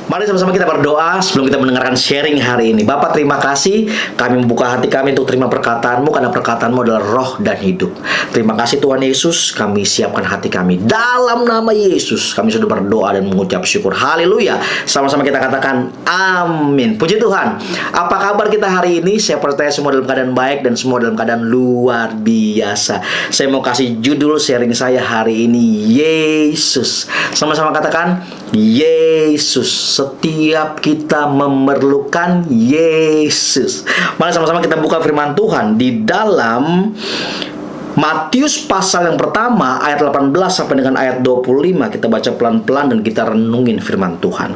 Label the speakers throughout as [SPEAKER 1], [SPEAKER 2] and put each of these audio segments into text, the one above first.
[SPEAKER 1] Mari sama-sama kita berdoa sebelum kita mendengarkan sharing hari ini. Bapak, terima kasih kami membuka hati kami untuk terima perkataan-Mu, karena perkataan-Mu adalah roh dan hidup. Terima kasih Tuhan Yesus, kami siapkan hati kami. Dalam nama Yesus kami sudah berdoa dan mengucap syukur. Haleluya. Sama-sama kita katakan amin. Puji Tuhan. Apa kabar kita hari ini? Saya percaya semua dalam keadaan baik dan semua dalam keadaan luar biasa. Saya mau kasih judul sharing saya hari ini, Yesus. Sama-sama katakan Yesus. Setiap kita memerlukan Yesus. Mari sama-sama kita buka firman Tuhan di dalam Matius pasal yang pertama ayat 18 sampai dengan ayat 25. Kita baca pelan-pelan dan kita renungin firman Tuhan.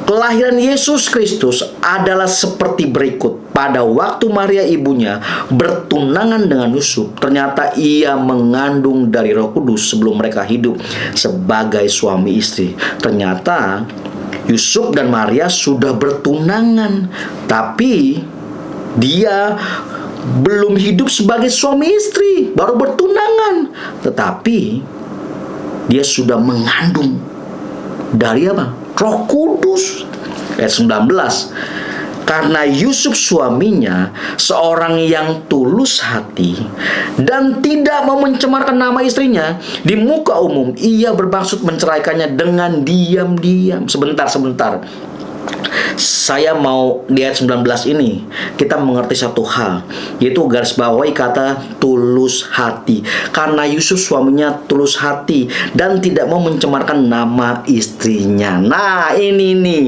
[SPEAKER 1] Kelahiran Yesus Kristus adalah seperti berikut. Pada waktu Maria ibunya bertunangan dengan Yusuf, ternyata ia mengandung dari Roh Kudus sebelum mereka hidup sebagai suami istri. Ternyata Yusuf dan Maria sudah bertunangan, tapi dia belum hidup sebagai suami istri, baru bertunangan. Tetapi dia sudah mengandung dari apa? Roh Kudus. Ayat 19. Karena Yusuf suaminya seorang yang tulus hati dan tidak mau mencemarkan nama istrinya di muka umum, ia bermaksud menceraikannya dengan diam-diam. Sebentar. Saya mau di ayat 19 ini kita mengerti satu hal, yaitu garis bawahi kata tulus hati. Karena Yusuf suaminya tulus hati dan tidak mau mencemarkan nama istrinya. Nah ini nih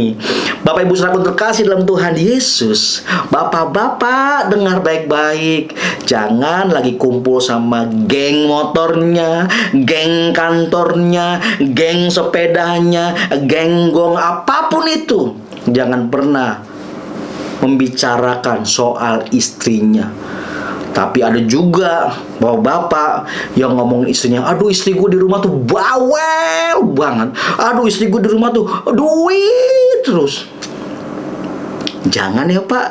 [SPEAKER 1] Bapak Ibu Saudara terkasih dalam Tuhan Yesus. Bapak-bapak dengar baik-baik. Jangan lagi kumpul sama geng motornya, geng kantornya, geng sepedanya, geng gong apapun itu. Jangan pernah membicarakan soal istrinya. Tapi ada juga bapak yang ngomong istrinya, aduh istri gue di rumah tuh bawel banget, aduh istri gue di rumah tuh duit terus. Jangan ya Pak.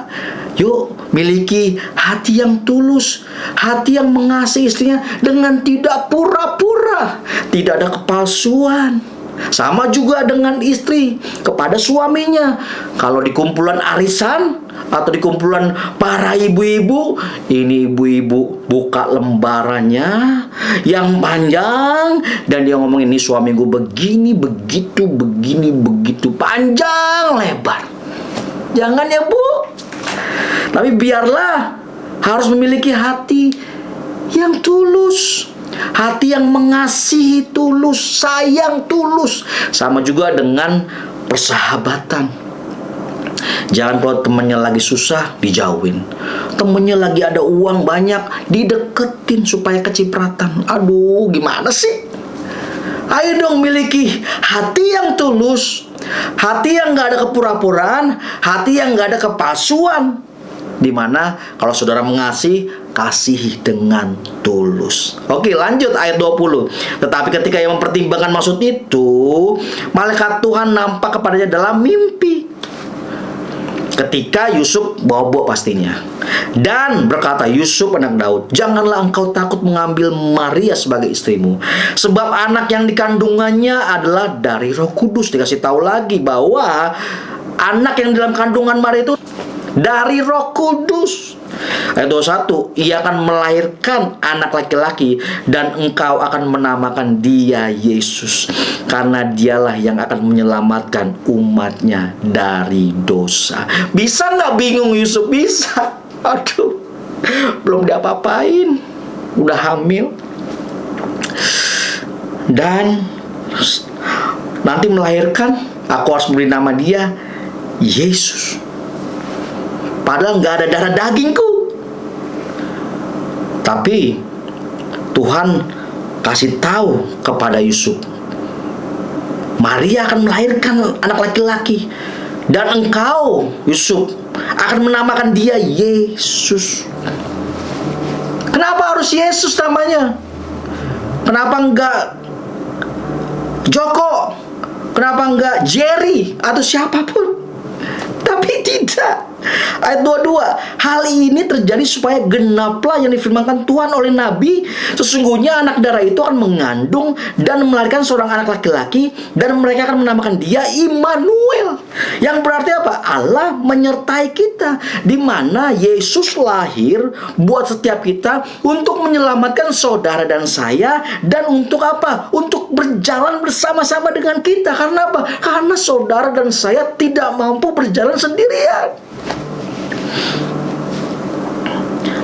[SPEAKER 1] Yuk miliki hati yang tulus, hati yang mengasihi istrinya dengan tidak pura-pura, tidak ada kepalsuan. Sama juga dengan istri kepada suaminya. Kalau di kumpulan arisan atau di kumpulan para ibu-ibu, ini ibu-ibu buka lembarannya yang panjang dan dia ngomong, ini suami gue begini, begitu, begini, begitu, panjang lebar. Jangan ya Bu. Tapi biarlah harus memiliki hati yang tulus, hati yang mengasihi tulus, sayang tulus. Sama juga dengan persahabatan. Jangan kalau temannya lagi susah, dijauhin. Temennya lagi ada uang banyak, dideketin supaya kecipratan. Aduh, gimana sih? Ayo dong miliki hati yang tulus, hati yang gak ada kepura-puraan, hati yang gak ada kepalsuan. Dimana kalau saudara mengasihi, kasih dengan tulus. Oke, lanjut ayat 20. Tetapi ketika ia mempertimbangkan maksud itu, malaikat Tuhan nampak kepadanya dalam mimpi. Ketika Yusuf bobo pastinya, dan berkata, Yusuf anak Daud, janganlah engkau takut mengambil Maria sebagai istrimu, sebab anak yang dikandungannya adalah dari Roh Kudus. Dikasih tahu lagi bahwa anak yang dalam kandungan Maria itu dari Roh Kudus. Ayat 21, ia akan melahirkan anak laki-laki dan engkau akan menamakan dia Yesus, karena dialah yang akan menyelamatkan umatnya dari dosa. Bisa nggak bingung Yusuf? Bisa. Aduh, belum diapa-apain, udah hamil dan nanti melahirkan, aku harus beri nama dia Yesus. Padahal nggak ada darah dagingku. Tapi Tuhan kasih tahu kepada Yusuf, Maria akan melahirkan anak laki-laki, dan engkau Yusuf akan menamakan dia Yesus. Kenapa harus Yesus namanya? Kenapa enggak Joko? Kenapa enggak Jerry atau siapapun? Tapi tidak. Ayat 22, hal ini terjadi supaya genaplah yang difirmankan Tuhan oleh Nabi, sesungguhnya anak darah itu akan mengandung dan melahirkan seorang anak laki-laki, dan mereka akan menamakan dia Immanuel, yang berarti apa? Allah menyertai kita. Di mana Yesus lahir buat setiap kita untuk menyelamatkan saudara dan saya, dan untuk apa? Untuk berjalan bersama-sama dengan kita. Karena apa? Karena saudara dan saya tidak mampu berjalan sendirian.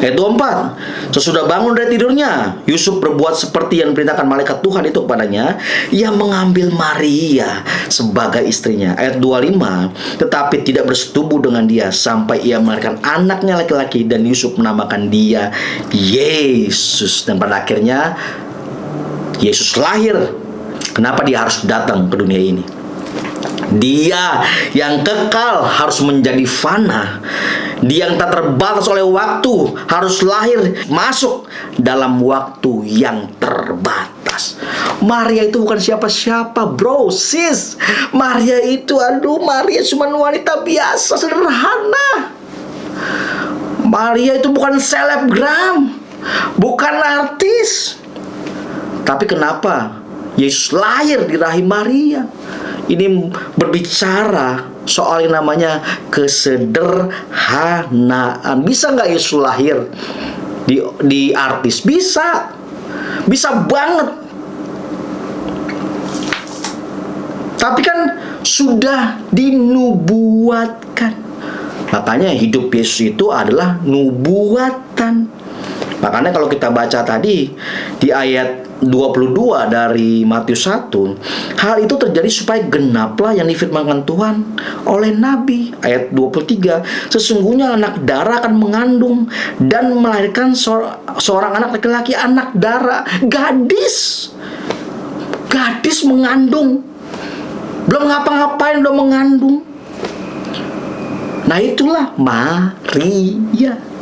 [SPEAKER 1] Ayat 24, sesudah bangun dari tidurnya, Yusuf berbuat seperti yang diperintahkan malaikat Tuhan itu kepadanya. Ia mengambil Maria sebagai istrinya. Ayat 25, tetapi tidak bersetubuh dengan dia sampai ia melahirkan anaknya laki-laki, dan Yusuf menamakan dia Yesus. Dan pada akhirnya Yesus lahir. Kenapa dia harus datang ke dunia ini? Dia yang kekal harus menjadi fana. Dia yang tak terbatas oleh waktu harus lahir masuk dalam waktu yang terbatas. Maria itu bukan siapa-siapa, bro, sis. Maria itu, Maria cuma wanita biasa, sederhana. Maria itu bukan selebgram, bukan artis. Tapi kenapa Yesus lahir di rahim Maria? Ini berbicara soal yang namanya kesederhanaan. Bisa nggak Yesus lahir di artis? Bisa banget. Tapi kan sudah dinubuatkan. Makanya hidup Yesus itu adalah nubuatan. Makanya kalau kita baca tadi di ayat 22 dari Matius 1, hal itu terjadi supaya genaplah yang difirmankan Tuhan oleh Nabi. Ayat 23, sesungguhnya anak darah akan mengandung dan melahirkan seorang anak laki-laki, anak darah, gadis mengandung, belum ngapa-ngapain udah mengandung. Nah itulah Maria.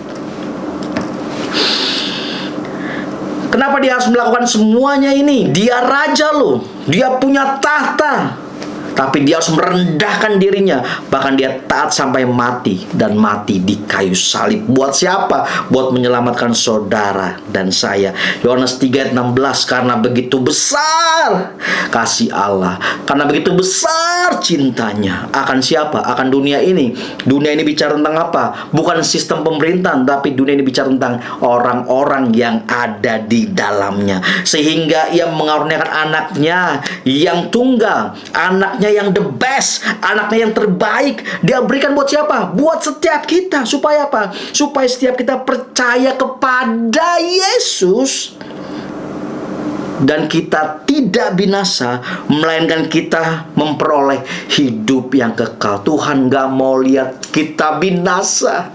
[SPEAKER 1] Kenapa dia harus melakukan semuanya ini? Dia raja loh. Dia punya tahta. Tapi dia harus merendahkan dirinya. Bahkan dia taat sampai mati. Dan mati di kayu salib. Buat siapa? Buat menyelamatkan saudara dan saya. Yohanes 3 ayat 16. Karena begitu besar kasih Allah. Karena begitu besar cintanya. Akan siapa? Akan dunia ini. Dunia ini bicara tentang apa? Bukan sistem pemerintahan. Tapi dunia ini bicara tentang orang-orang yang ada di dalamnya. Sehingga ia mengaruniakan anaknya yang tunggal. Anaknya yang the best, anaknya yang terbaik, dia berikan buat siapa? Buat setiap kita. Supaya apa? Supaya setiap kita percaya kepada Yesus dan kita tidak binasa, melainkan kita memperoleh hidup yang kekal. Tuhan gak mau lihat kita binasa.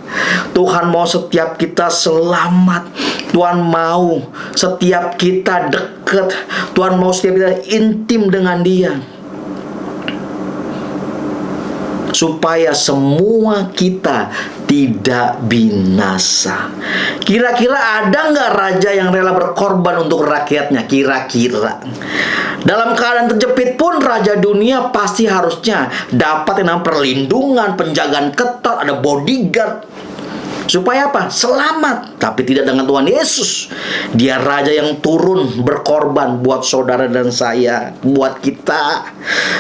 [SPEAKER 1] Tuhan mau setiap kita selamat. Tuhan mau setiap kita dekat. Tuhan mau setiap kita intim dengan Dia, supaya semua kita tidak binasa. Kira-kira ada nggak raja yang rela berkorban untuk rakyatnya? Kira-kira dalam keadaan terjepit pun raja dunia pasti harusnya dapat yang namanya perlindungan, penjagaan ketat, ada bodyguard. Supaya apa? Selamat. Tapi tidak dengan Tuhan Yesus. Dia raja yang turun berkorban buat saudara dan saya, buat kita.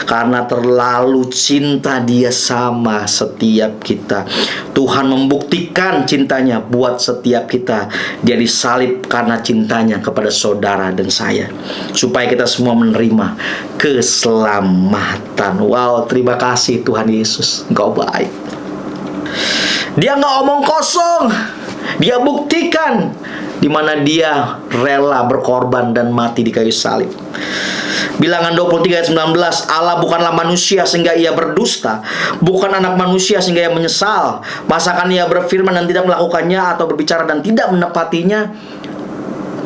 [SPEAKER 1] Karena terlalu cinta Dia sama setiap kita. Tuhan membuktikan cintanya buat setiap kita. Dia disalib karena cintanya kepada saudara dan saya, supaya kita semua menerima keselamatan. Wow, terima kasih Tuhan Yesus. Engkau baik. Dia nggak omong kosong. Dia buktikan di mana Dia rela berkorban dan mati di kayu salib. Bilangan 23 ayat 19, Allah bukanlah manusia sehingga Ia berdusta, bukan anak manusia sehingga Ia menyesal. Masakan Ia berfirman dan tidak melakukannya, atau berbicara dan tidak menepatinya?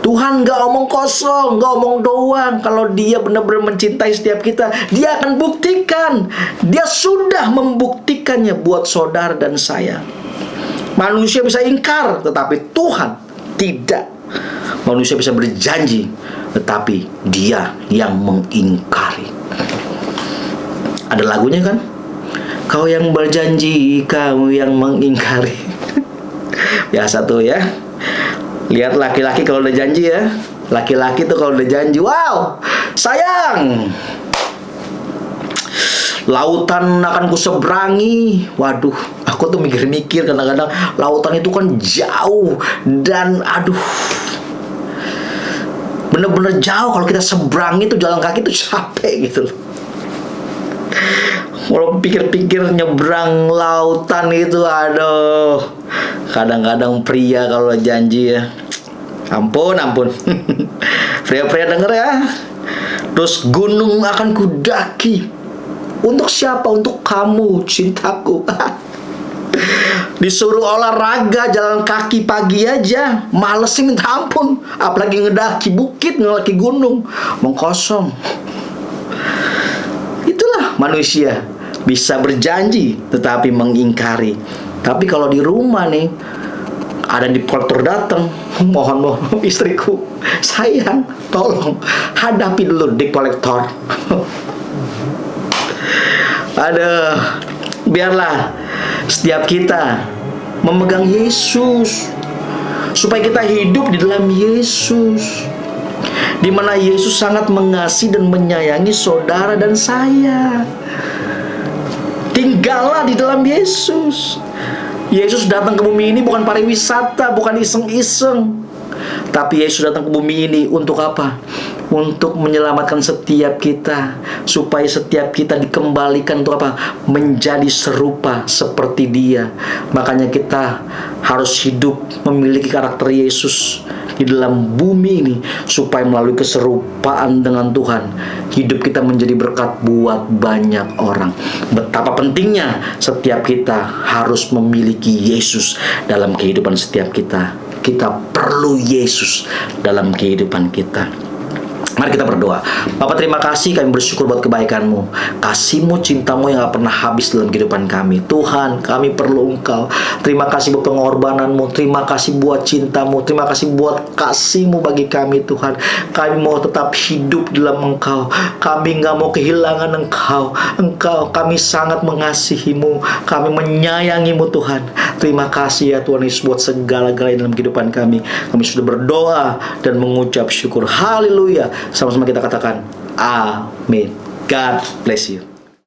[SPEAKER 1] Tuhan gak omong kosong, gak omong doang. Kalau Dia benar-benar mencintai setiap kita, Dia akan buktikan. Dia sudah membuktikannya buat saudara dan saya. Manusia bisa ingkar, tetapi Tuhan tidak. Manusia bisa berjanji, tetapi Dia yang mengingkari. Ada lagunya kan? Kau yang berjanji, kau yang mengingkari. Biasa tuh ya. Lihat laki-laki kalau udah janji ya. Laki-laki tuh kalau udah janji, wow, sayang, lautan akan kuseberangi. Waduh, aku tuh mikir-mikir kadang-kadang lautan itu kan jauh. Dan aduh, bener-bener jauh. Kalau kita seberangi tuh jalan kaki tuh capek gitu loh. Kalau pikir-pikir nyebrang lautan itu, aduh. Kadang-kadang pria kalau janji ya, ampun. Pria-pria denger ya. Terus gunung akan kudaki. Untuk siapa? Untuk kamu, cintaku. Disuruh olahraga jalan kaki pagi aja, males sih minta ampun. Apalagi ngedaki bukit, ngedaki gunung, mengkosong. Itulah manusia, bisa berjanji tetapi mengingkari. Tapi kalau di rumah nih, ada debt collector datang, mohon istriku, sayang, tolong hadapi dulu debt collector. Aduh, biarlah setiap kita memegang Yesus, supaya kita hidup di dalam Yesus, di mana Yesus sangat mengasihi dan menyayangi saudara dan saya. Tinggallah di dalam Yesus. Yesus datang ke bumi ini bukan pariwisata, bukan iseng-iseng. Tapi Yesus datang ke bumi ini untuk apa? Untuk menyelamatkan setiap kita, supaya setiap kita dikembalikan untuk apa? Menjadi serupa seperti Dia. Makanya kita harus hidup memiliki karakter Yesus di dalam bumi ini, supaya melalui keserupaan dengan Tuhan, hidup kita menjadi berkat buat banyak orang. Betapa pentingnya setiap kita harus memiliki Yesus dalam kehidupan setiap kita. Kita perlu Yesus dalam kehidupan kita. Mari kita berdoa. Bapa, terima kasih, kami bersyukur buat kebaikan-Mu, kasih-Mu, cinta-Mu yang gak pernah habis dalam kehidupan kami. Tuhan, kami perlu Engkau. Terima kasih buat pengorbanan-Mu, terima kasih buat cinta-Mu, terima kasih buat kasih-Mu bagi kami, Tuhan. Kami mau tetap hidup dalam Engkau. Kami gak mau kehilangan Engkau. Kami sangat mengasihi-Mu, kami menyayangi-Mu, Tuhan. Terima kasih ya Tuhan Yesus buat segala-galanya dalam kehidupan kami. Kami sudah berdoa dan mengucap syukur. Haleluya. Sama-sama kita katakan amin. God bless you.